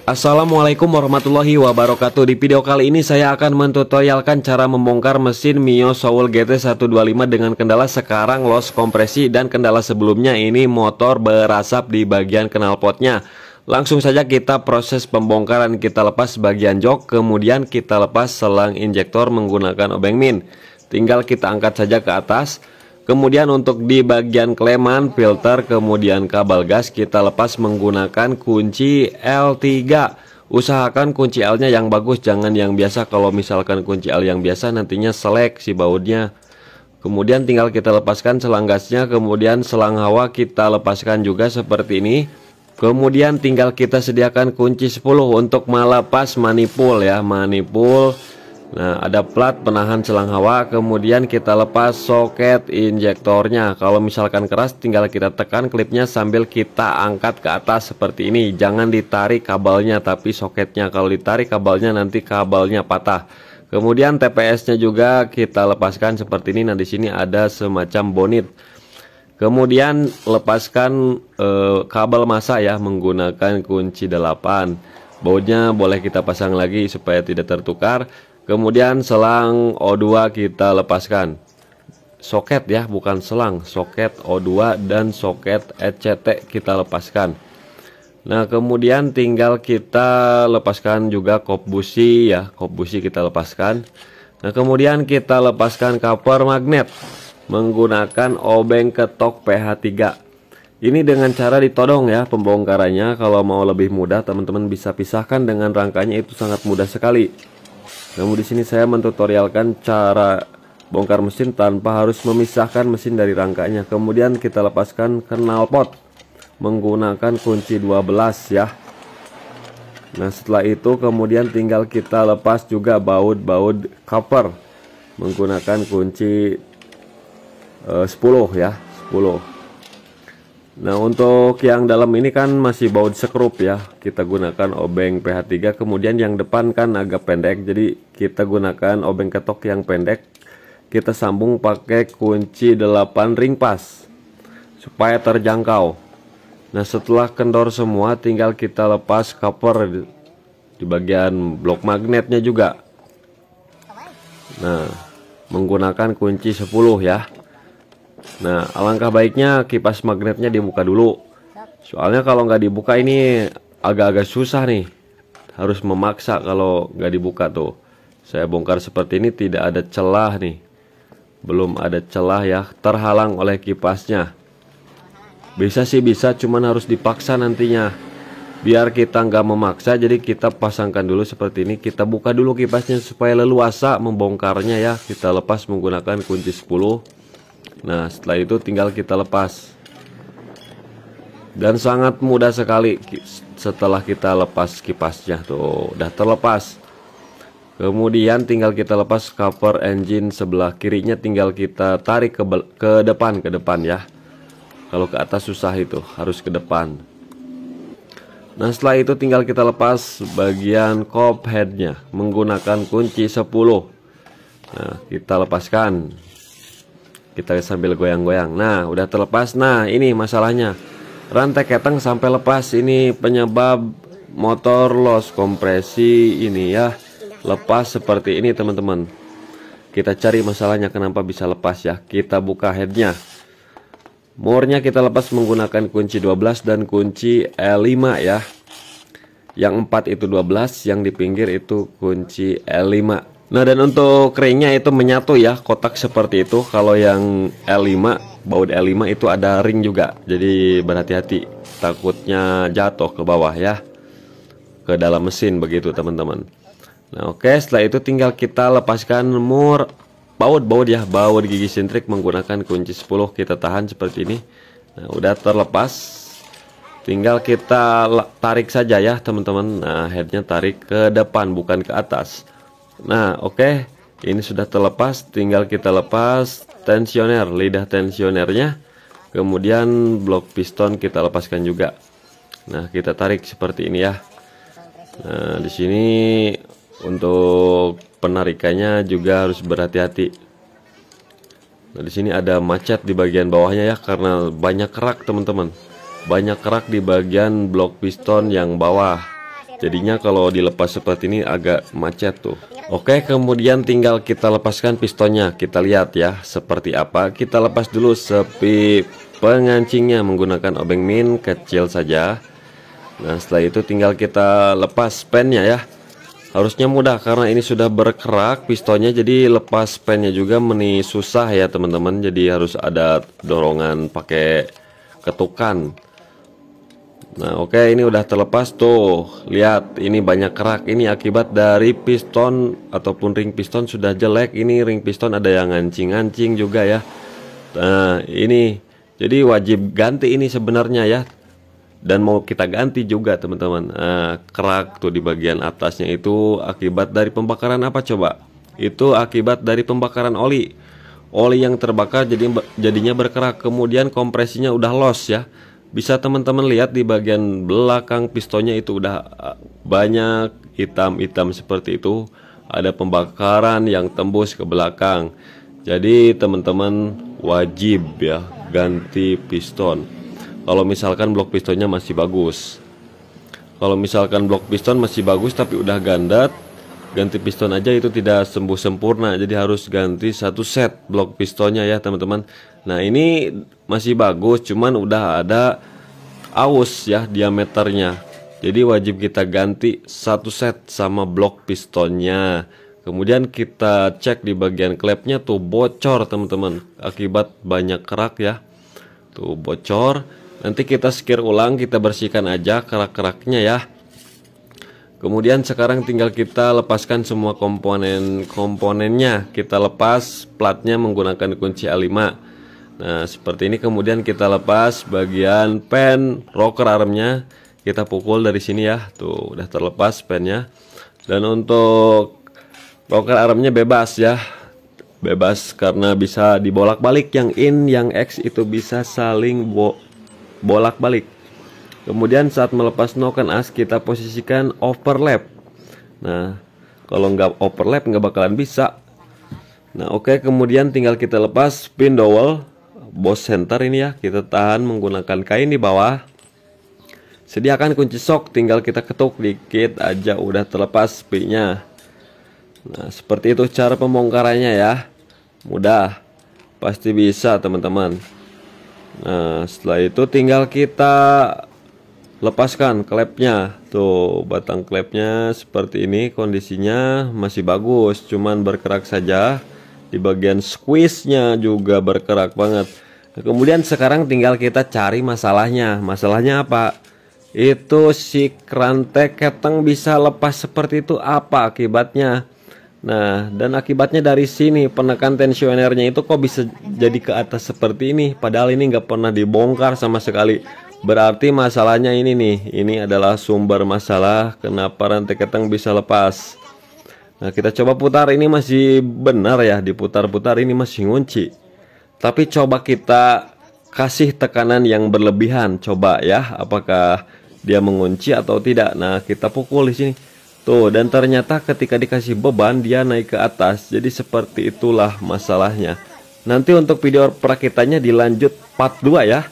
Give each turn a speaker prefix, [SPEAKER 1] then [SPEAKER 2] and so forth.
[SPEAKER 1] Assalamualaikum warahmatullahi wabarakatuh. Di video kali ini saya akan mentutorialkan cara membongkar mesin Mio Soul GT125 dengan kendala sekarang loss kompresi dan kendala sebelumnya ini motor berasap di bagian knalpotnya. Langsung saja kita proses pembongkaran. Kita lepas bagian jok, kemudian kita lepas selang injektor menggunakan obeng min. Tinggal kita angkat saja ke atas. Kemudian untuk di bagian kleman, filter, kemudian kabel gas kita lepas menggunakan kunci L3. Usahakan kunci L-nya yang bagus, jangan yang biasa. Kalau misalkan kunci L yang biasa nantinya selek si bautnya. Kemudian tinggal kita lepaskan selang gasnya, kemudian selang hawa kita lepaskan juga seperti ini. Kemudian tinggal kita sediakan kunci 10 untuk melepas manipul ya, manipul. Nah, ada plat penahan selang hawa, kemudian kita lepas soket injektornya. Kalau misalkan keras tinggal kita tekan klipnya sambil kita angkat ke atas seperti ini. Jangan ditarik kabelnya tapi soketnya. Kalau ditarik kabelnya nanti kabelnya patah. Kemudian TPS-nya juga kita lepaskan seperti ini. Nah, di sini ada semacam bonit. Kemudian lepaskan kabel massa ya menggunakan kunci 8. Bautnya boleh kita pasang lagi supaya tidak tertukar. Kemudian selang O2 kita lepaskan. Soket ya, bukan selang, soket O2 dan soket ECT kita lepaskan. Nah, kemudian tinggal kita lepaskan juga kop busi ya, kop busi kita lepaskan. Nah, kemudian kita lepaskan cover magnet menggunakan obeng ketok PH3. Ini dengan cara ditodong ya pembongkarannya. Kalau mau lebih mudah, teman-teman bisa pisahkan dengan rangkanya, itu sangat mudah sekali. Namun di sini saya mentutorialkan cara bongkar mesin tanpa harus memisahkan mesin dari rangkanya. Kemudian kita lepaskan knalpot menggunakan kunci 12 ya. Nah, setelah itu kemudian tinggal kita lepas juga baut-baut cover menggunakan kunci 10 ya, 10. Nah, untuk yang dalam ini kan masih baut sekrup ya. Kita gunakan obeng PH3. Kemudian yang depan kan agak pendek, jadi kita gunakan obeng ketok yang pendek. Kita sambung pakai kunci 8 ring pas supaya terjangkau. Nah, setelah kendor semua tinggal kita lepas cover di bagian blok magnetnya juga. Nah, menggunakan kunci 10 ya. Nah, alangkah baiknya kipas magnetnya dibuka dulu. Soalnya kalau nggak dibuka ini agak-agak susah nih. Harus memaksa kalau nggak dibuka tuh. Saya bongkar seperti ini tidak ada celah nih. Belum ada celah ya, terhalang oleh kipasnya. Bisa sih bisa, cuman harus dipaksa nantinya. Biar kita nggak memaksa, jadi kita pasangkan dulu seperti ini. Kita buka dulu kipasnya supaya leluasa membongkarnya ya. Kita lepas menggunakan kunci 10. Nah, setelah itu tinggal kita lepas. Dan sangat mudah sekali setelah kita lepas kipasnya tuh udah terlepas. Kemudian tinggal kita lepas cover engine sebelah kirinya, tinggal kita tarik ke depan ya. Kalau ke atas susah, itu harus ke depan. Nah, setelah itu tinggal kita lepas bagian kop headnya menggunakan kunci 10. Nah, kita lepaskan. Kita sambil goyang-goyang. Nah, udah terlepas. Nah, ini masalahnya, rantai keteng sampai lepas. Ini penyebab motor loss kompresi ini ya. Lepas seperti ini teman-teman. Kita cari masalahnya kenapa bisa lepas ya. Kita buka headnya. Murnya kita lepas menggunakan kunci 12 dan kunci L5 ya. Yang 4 itu 12, yang di pinggir itu kunci L5. Nah, dan untuk ringnya itu menyatu ya, kotak seperti itu. Kalau yang L5, baut L5 itu ada ring juga. Jadi berhati-hati, takutnya jatuh ke bawah ya, ke dalam mesin begitu teman-teman. Nah, oke, setelah itu tinggal kita lepaskan mur baut ya, baut gigi sintrik menggunakan kunci 10. Kita tahan seperti ini. Nah, udah terlepas. Tinggal kita tarik saja ya teman-teman. Nah, headnya tarik ke depan bukan ke atas. Nah, oke, ini sudah terlepas. Tinggal kita lepas tensioner, lidah tensionernya. Kemudian blok piston kita lepaskan juga. Nah, kita tarik seperti ini ya. Nah, di sini untuk penarikannya juga harus berhati-hati. Nah, di sini ada macet di bagian bawahnya ya, karena banyak kerak teman-teman. Banyak kerak di bagian blok piston yang bawah. Jadinya kalau dilepas seperti ini agak macet tuh. Oke, kemudian tinggal kita lepaskan pistonnya. Kita lihat ya seperti apa. Kita lepas dulu sepi pengancingnya menggunakan obeng min kecil saja. Nah, setelah itu tinggal kita lepas pennya ya. Harusnya mudah karena ini sudah berkerak pistonnya, jadi lepas pennya juga susah ya teman-teman. Jadi harus ada dorongan pakai ketukan. Nah, oke, ini udah terlepas tuh. Lihat, ini banyak kerak. Ini akibat dari piston ataupun ring piston sudah jelek. Ini ring piston ada yang ngancing-ngancing juga ya. Nah, ini jadi wajib ganti ini sebenarnya ya. Dan mau kita ganti juga teman-teman. Nah, kerak tuh di bagian atasnya itu akibat dari pembakaran apa coba? Itu akibat dari pembakaran oli. Oli yang terbakar jadinya berkerak. Kemudian kompresinya udah loss ya. Bisa teman-teman lihat di bagian belakang pistonnya itu udah banyak hitam-hitam seperti itu. Ada pembakaran yang tembus ke belakang. Jadi teman-teman wajib ya ganti piston. Kalau misalkan blok pistonnya masih bagus. Kalau misalkan blok piston masih bagus tapi udah gandat, ganti piston aja itu tidak sembuh sempurna. Jadi harus ganti satu set blok pistonnya ya teman-teman. Nah, ini masih bagus, cuman udah ada aus ya diameternya. Jadi wajib kita ganti satu set sama blok pistonnya. Kemudian kita cek di bagian klepnya tuh bocor teman-teman, akibat banyak kerak ya. Tuh bocor. Nanti kita sekir ulang, kita bersihkan aja kerak-keraknya ya. Kemudian sekarang tinggal kita lepaskan semua komponennya. Kita lepas platnya menggunakan kunci A5. Nah, seperti ini. Kemudian kita lepas bagian pen rocker armnya. Kita pukul dari sini ya. Tuh, udah terlepas pennya. Dan untuk rocker armnya bebas ya. Bebas karena bisa dibolak-balik. Yang in, yang X itu bisa saling bolak-balik. Kemudian saat melepas noken as kita posisikan overlap. Nah, kalau nggak overlap nggak bakalan bisa. Nah, oke, kemudian tinggal kita lepas spin dowel boss center ini ya. Kita tahan menggunakan kain di bawah. Sediakan kunci sok, tinggal kita ketuk dikit aja udah terlepas spinnya. Nah, seperti itu cara pembongkarannya ya. Mudah, pasti bisa teman-teman. Nah, setelah itu tinggal kita lepaskan klepnya. Tuh, batang klepnya seperti ini, kondisinya masih bagus, cuman berkerak saja. Di bagian squeeze-nya juga berkerak banget. Nah, kemudian sekarang tinggal kita cari masalahnya. Masalahnya apa? Itu si rantai keteng bisa lepas seperti itu, apa akibatnya? Nah, dan akibatnya dari sini penekan tensionernya itu kok bisa jadi ke atas seperti ini, padahal ini nggak pernah dibongkar sama sekali. Berarti masalahnya ini nih, ini adalah sumber masalah kenapa rantai keteng bisa lepas. Nah, kita coba putar, ini masih benar ya, diputar-putar ini masih ngunci. Tapi coba kita kasih tekanan yang berlebihan, coba ya, apakah dia mengunci atau tidak. Nah, kita pukul di sini. Tuh, dan ternyata ketika dikasih beban dia naik ke atas. Jadi seperti itulah masalahnya. Nanti untuk video perakitannya dilanjut part 2 ya.